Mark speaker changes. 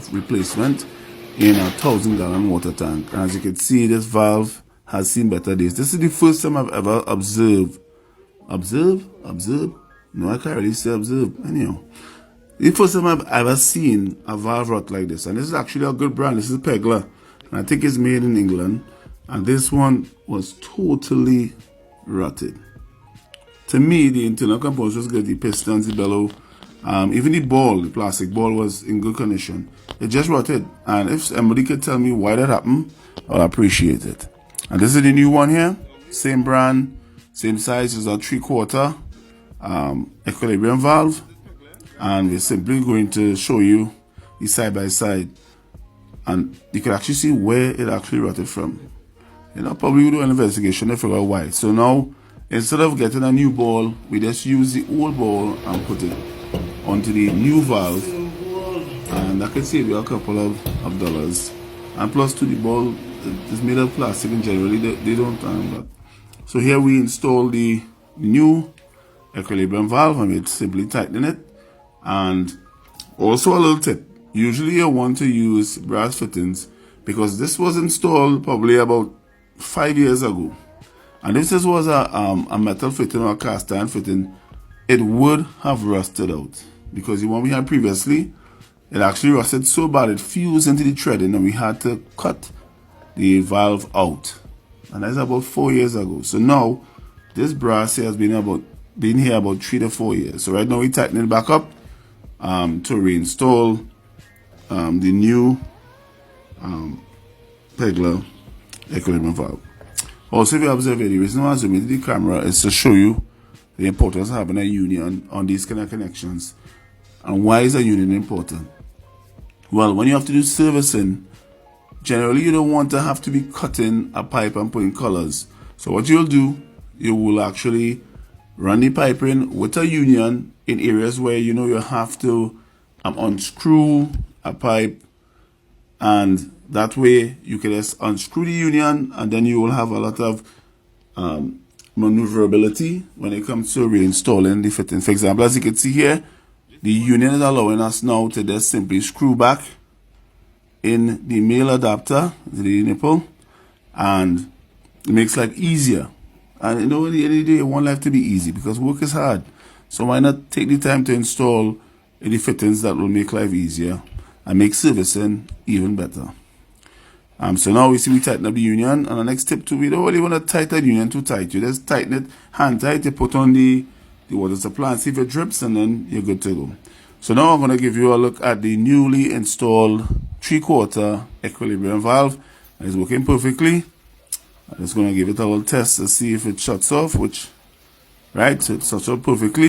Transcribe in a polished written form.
Speaker 1: valve replacement in a 1,000-gallon water tank. And as you can see, this valve has seen better days. This is the first time I've ever observed. No, I can't really say observe. Anyhow, the first time I've ever seen a valve rot like this. And this is actually a good brand. This is Pegler. And I think it's made in England. And this one was totally rotted. To me, the internal components was good. The pistons, the bellow, even the ball, the plastic ball was in good condition. It just rotted. And if somebody could tell me why that happened, I'll appreciate it. And this is the new one here. Same brand, same size. It's a 3/4 equilibrium valve. And we're simply going to show you the side by side. And you can actually see where it actually rotted from. You know, probably we'll do an investigation to figure out why. So now, instead of getting a new ball, we just use the old ball and put it onto the new valve. And that can save you a couple of dollars. And plus to the ball is made of plastic and generally they don't that. So here we install the new equilibrium valve and we simply tighten it. And also a little tip, usually you want to use brass fittings because this was installed probably about 5 years ago. And if this was a metal fitting or a cast iron fitting, it would have rusted out. Because the one we had previously, it actually rusted so bad it fused into the threading and we had to cut the valve out. And that's about 4 years ago. So now, this brass here has been here about 3 to 4 years. So right now we tighten it back up to reinstall the new Pegler equilibrium valve. Also, if you observe here, the reason why I zoom into the camera is to show you the importance of having a union on these kind of connections. And why is a union important? Well, when you have to do servicing, generally you don't want to have to be cutting a pipe and putting colors. So what you'll do, you will actually run the pipe in with a union in areas where you know you have to unscrew a pipe, and that way you can just unscrew the union and then you will have a lot of maneuverability when it comes to reinstalling the fitting. For example, as you can see here, the union is allowing us now to just simply screw back in the male adapter, the nipple, and it makes life easier. And you know, at the end of the day, you want life to be easy because work is hard. So why not take the time to install the fittings that will make life easier and make servicing even better. So now we see we tighten up the union. And the next tip too, we don't really want to tighten the union too tight. You just tighten it hand tight, you put on the water supply and see if it drips, and then you're good to go. So now I'm going to give you a look at the newly installed 3/4 equilibrium valve. It's working perfectly. I'm just going to give it a little test to see if it shuts off, which, right, so it shuts off perfectly.